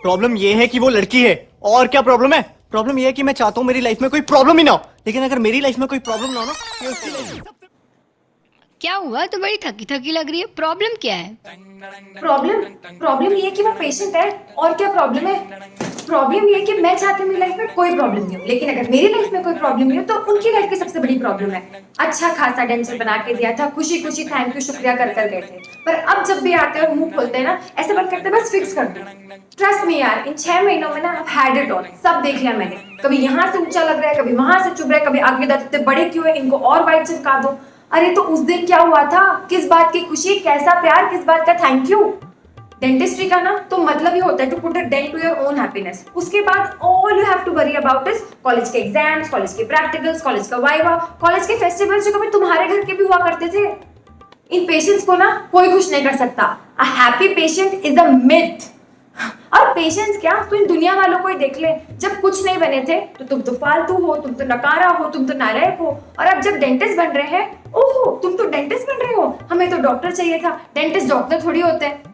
Problem ये है कि वो लड़की है। और क्या प्रॉब्लम है? प्रॉब्लम ये है कि मैं चाहता हूँ मेरी लाइफ में कोई प्रॉब्लम ही ना हो, लेकिन अगर मेरी लाइफ में कोई प्रॉब्लम ना हो ना, ये उसकी लाइफ क्या हुआ? तो बड़ी थकी थकी लग रही है। प्रॉब्लम क्या है? प्रॉब्लम प्रॉब्लम ये है कि वो पेशेंट है। और क्या प्रॉब्लम है? प्रॉब्लम ये है कि मैं चाहती हूँ मेरी लाइफ में कोई प्रॉब्लम नहीं हो, लेकिन अगर मेरी लाइफ में कोई प्रॉब्लम नहीं हो तो उनकी लाइफ की सबसे बड़ी प्रॉब्लम है। अच्छा खासा डेंचर बना के दिया था, खुशी खुशी थैंक यू शुक्रिया कर कर गए थे, पर अब जब भी आते हैं और मुंह खोलते हैं ना, ऐसे बात करते हैं बस फिक्स कर दो। ट्रस्ट मी यार, इन 6 महीनों में ना अब हैड इट ऑल, सब देख लिया मैंने। कभी यहाँ से ऊंचा लग रहा है, कभी वहां से चुभ रहा है, कभी आगे दांत इतने बड़े क्यों है, इनको और वाइट चिपका दो। अरे तो उस दिन क्या हुआ था? किस बात की खुशी, कैसा प्यार, किस बात का थैंक यू? डेंटिस्ट्री का ना तो मतलब ही होता है to put a dent to your own happiness. उसके बाद all you have to worry about is college के एग्जाम्स, कॉलेज के प्रैक्टिकल्स, कॉलेज का वाइवा, कॉलेज के फेस्टिवल्स जो कभी तुम्हारे घर के भी हुआ करते थे। इन पेशेंट्स को ना कोई खुश नहीं कर सकता। A happy patient is a myth. और पेशेंट्स क्या, तो इन दुनिया वालों को ही देख ले। जब कुछ नहीं बने थे तो तुम तो फालतू हो, तुम तो नकारा हो, तुम तो नालायक हो, और अब जब डेंटिस्ट बन रहे हैं, ओहो तुम तो डेंटिस्ट बन रहे हो, हमें तो डॉक्टर चाहिए था। डेंटिस्ट डॉक्टर थोड़ी होते हैं।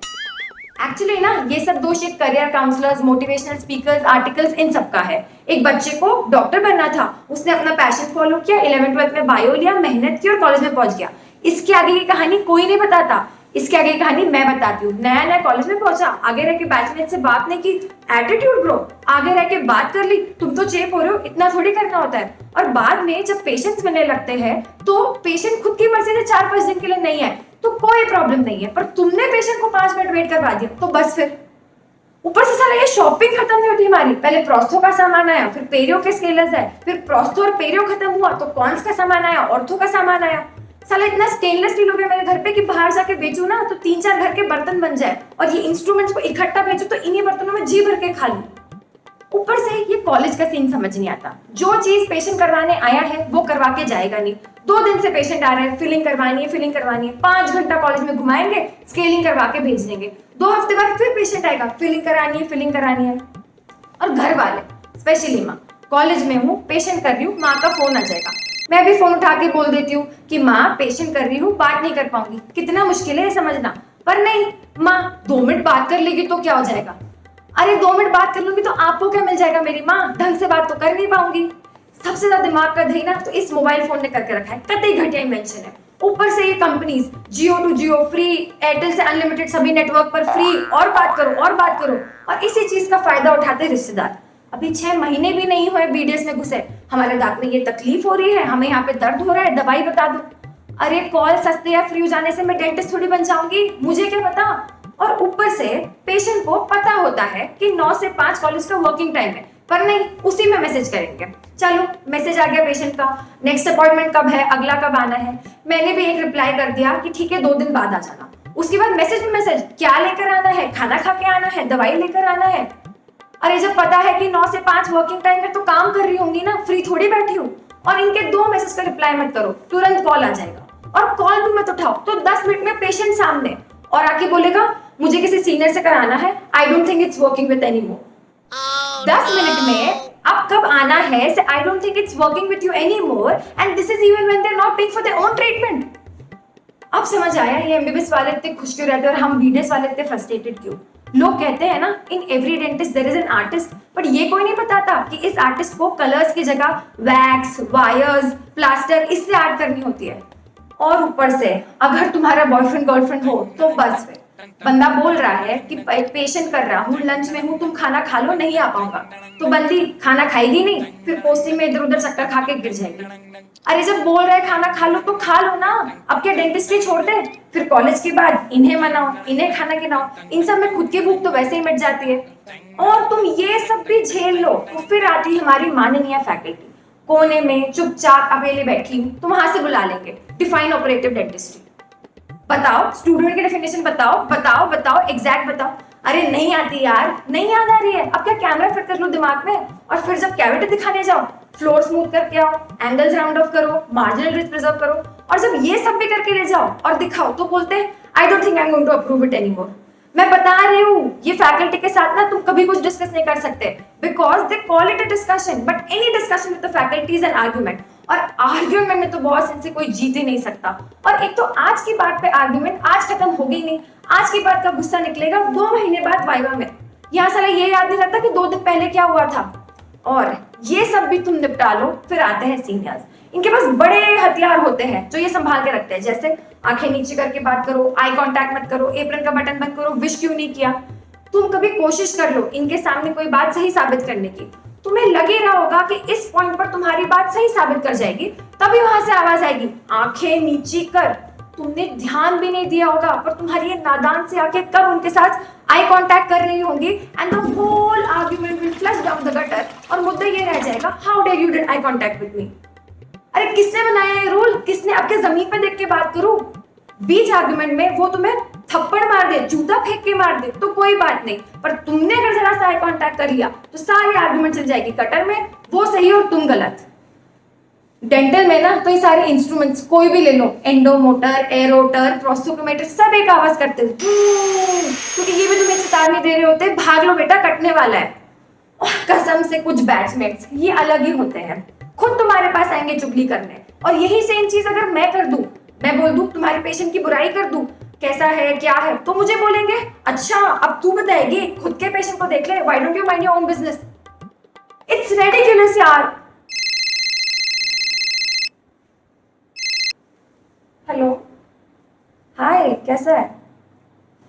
एक्चुअली ना ये सब दोष एक career counsellors, motivational speakers, articles, इन सब का है। एक बच्चे को डॉक्टर बनना था, उसने अपना पैशन फॉलो किया, 11th 12th में बायो लिया, मेहनत की और कॉलेज में पहुंच गया। इसके आगे की कहानी कोई नहीं बताता। इसके आगे की कहानी मैं बताती हूँ। नया नया कॉलेज में पहुंचा, आगे रह के बैचमेट से बात नहीं की, एटीट्यूड ब्रो, आगे रह के बात कर ली, तुम तो चेप हो रहे हो, इतना थोड़ी करना होता है। और बाद में जब पेशेंट्स बनने लगते हैं तो पेशेंट खुद की मर्जी से 4-5 दिन के लिए नहीं है तो कोई प्रॉब्लम नहीं है, पर तुमने पेशेंट को 5 मिनट वेट करवा दिया तो बस फिर ऊपर से साला ये शॉपिंग खत्म नहीं होती हमारी। पहले प्रोस्थो का सामान आया, फिर पेरियो के स्केलर्स आए, फिर प्रोस्थो और पेरियो खत्म हुआ तो कॉन्स का सामान आया, ऑर्थो का सामान आया। साला इतना स्टेनलेस स्टील हो गया मेरे घर पे कि बाहर जाके बेचूं ना तो 3-4 घर के बर्तन बन जाए, और ये इंस्ट्रूमेंट्स को इकट्ठा बेचूं तो इन्हीं बर्तनों में जी भर के खा लूं। ऊपर से ये कॉलेज का सीन समझ नहीं आता। जो चीज पेशेंट करवाने आया है वो करवा के जाएगा नहीं। 2 दिन से पेशेंट आ रहा है, फिलिंग करवानी है, 5 घंटा कॉलेज में घुमाएंगे, स्केलिंग करवा के भेज देंगे। 2 हफ्ते बाद फिर पेशेंट आएगा, फिलिंग करानी है। और घर वाले, स्पेशली माँ, कॉलेज में हूँ, पेशेंट कर रही हूँ, माँ का फोन आ जाएगा, मैं भी फोन उठा के बोल देती हूँ कि माँ पेशेंट कर रही हूँ, बात नहीं कर पाऊंगी। कितना मुश्किल है समझना, पर नहीं, माँ 2 मिनट बात कर लेगी तो क्या हो जाएगा? अरे 2 मिनट बात कर लूंगी तो आपको क्या मिल जाएगा? मेरी माँ ढंग से बात तो कर नहीं पाऊंगी। सबसे ज्यादा दिमाग का दही ना तो इस मोबाइल फोन ने करके रखा है, कतई घटिया इन्वेंशन है। ऊपर से ये companies Jio to Jio free, Airtel से अनलिमिटेड सभी नेटवर्क पर फ्री, और बात करो, और इसी चीज का फायदा उठाते रिश्तेदार। अभी 6 महीने भी नहीं हुए बीडीएस में घुसे, हमारे दांत में ये तकलीफ हो रही है, हमें यहाँ पे दर्द हो रहा है, दवाई बता दो। अरे कॉल सस्ते या फ्री हो जाने से मैं डेंटिस्ट थोड़ी बन जाऊंगी, मुझे क्या पता। और ऊपर से पेशेंट को पता होता है कि 9 से 5 कॉलेज का वर्किंग टाइम है, पर नहीं, उसी में मैसेज करेंगे। चलो मैसेज आ गया पेशेंट का, नेक्स्ट अपॉइंटमेंट कब है, अगला कब आना है। मैंने भी एक रिप्लाई कर दिया कि ठीक है 2 दिन बाद आ जाना। उसके बाद मैसेज में मैसेज, क्या लेकर आना है, खाना खा के आना है, दवाई लेकर आना है। अरे जब पता है कि 9 से 5 वर्किंग टाइम है तो काम कर रही होंगी ना, फ्री थोड़ी बैठी हूँ। और इनके 2 मैसेज का रिप्लाई मत करो, तुरंत कॉल आ जाएगा, और कॉल भी मत उठाओ तो 10 मिनट में पेशेंट सामने, और आके बोलेगा मुझे किसी सीनियर से कराना है, I don't think it's working with anymore. 10 minute में अब कब आना है से I don't think it's working with you anymore, and this is even when they are not paying for their own treatment. अब समझ आया ये एमबीबीएस वाले इतने खुश क्यों रहते हैं और हम बीडीएस वाले इतने फ्रस्ट्रेटेड क्यों। लोग कहते हैं ना, in every dentist there is an artist, but ये कोई नहीं बताता कि इस आर्टिस्ट को कलर्स की जगह वैक्स, वायर्स, प्लास्टर इससे आर्ट करनी होती है। और ऊपर से अगर तुम्हारा बॉयफ्रेंड गर्लफ्रेंड हो तो बस फिर बंदा बोल रहा है कि पेशेंट कर रहा हूँ, लंच में हूँ, तुम खाना खा लो, नहीं आ पाऊंगा, तो बंदी खाना खाएगी नहीं, फिर पोस्टिंग में इधर उधर चक्कर खा के गिर जाएगी। अरे जब बोल रहा है खाना खा लो तो खा लो ना, अब क्या डेंटिस्ट्री छोड़ दे? फिर कॉलेज के बाद इन्हें मनाओ, इन्हें खाना खिलाओ, इन सब में खुद की भूख तो वैसे ही मिट जाती है। और तुम ये सब भी झेल लो तो फिर आती हमारी माननीय फैकल्टी, कोने में चुपचाप अकेले बैठी हूँ, तो वहां से बुला लेंगे, डिफाइन ऑपरेटिव डेंटिस्ट्री। बताओ स्टूडेंट की डेफिनेशन, बताओ एग्जैक्ट बताओ। अरे नहीं आती यार, नहीं याद आ रही है, अब क्या कैमरा फिट कर लो दिमाग में, और फिर जब कैविटी दिखाने जाओ फ्लोर स्मूथ करके आओ, एंगल्स राउंड ऑफ करो, मार्जिनल रिज प्रिजर्व करो, और जब ये सब भी करके ले जाओ और दिखाओ तो बोलते हैं I don't think I am going to approve it anymore. मैं बता रही हूँ ये फैकल्टी के साथ ना तुम कभी कुछ डिस्कस नहीं कर सकते, because they call it a discussion, but any discussion with the faculty is an argument. और आर्ग्यूमेंट में तो बॉस इनसे कोई जीत ही नहीं सकता। और एक तो आज की बात पे आर्ग्यूमेंट आज खत्म हो गई नहीं, आज की बात का गुस्सा निकलेगा 2 महीने बाद वाइवा में। यहाँ साला ये याद नहीं रहता कि 2 दिन पहले क्या हुआ था। और ये सब भी तुम निपटा लो, फिर आते हैं सीनियर्स। इनके पास बड़े हथियार होते हैं जो ये संभाल के रखते हैं, जैसे आंखें नीचे करके बात करो, आई कांटेक्ट मत करो, एप्रन का बटन बंद करो, विश क्यों नहीं किया। तुम कभी कोशिश कर लो इनके सामने कोई बात सही साबित करने की, तुम्हें लगे रहा होगा कि इस पॉइंट पर तुम्हारी बात सही साबित कर जाएगी, तभी वहां से आवाज आएगी आंखें नीची कर। तुमने ध्यान भी नहीं दिया होगा, पर तुम्हारी ये नादान सी आंखें कब उनके साथ आई कांटेक्ट कर रही होंगी, and the whole argument will flush down the gutter. और मुद्दा ये रह जाएगा, how dare you did I contact with me. अरे किसने बनाया ये रूल, किसने? अब क्या जमीन पे देख के बात करूं? बीच आर्गुमेंट में वो तुम्हें थप्पड़ मार दे, जूता फेंक के मार दे तो कोई बात नहीं, पर तुमने अगर जरा सा आई कांटेक्ट कर लिया तो सारी आर्गुमेंट चल जाएगी कटर में, वो सही और तुम गलत। डेंटल में ना तो ये सारे इंस्ट्रूमेंट्स कोई भी ले लो, एंडोमोटर, एरोटर, प्रोस्टोकोमेटर, सब एक आवाज करते हैं, क्योंकि ये भी तुम्हें चेतावनी दे रहे होते भाग लो बेटा कटने वाला है। और कसम से कुछ बैचमेट्स ये अलग ही होते हैं, खुद तुम्हारे पास आएंगे चुगली करने। और यही सेम चीज अगर मैं कर दूं, मैं बोल दूं तुम्हारे पेशेंट की बुराई कर दूं, कैसा है क्या है, तो मुझे बोलेंगे अच्छा अब तू बताएगी, खुद के पेशेंट को देख ले, why don't you mind your own business. It's ridiculous यार। हेलो, हाय, कैसा है?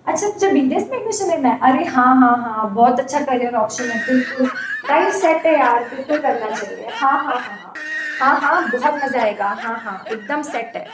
अच्छा तुझे बीटीएस में एडमिशन लेना है? अरे हाँ हाँ हाँ, बहुत अच्छा करियर ऑप्शन है, बिल्कुल टाइम सेट है यार, बिल्कुल करना चाहिए। हाँ हाँ हाँ हाँ हाँ हाँ, बहुत मजा आएगा। हाँ हाँ एकदम सेट है।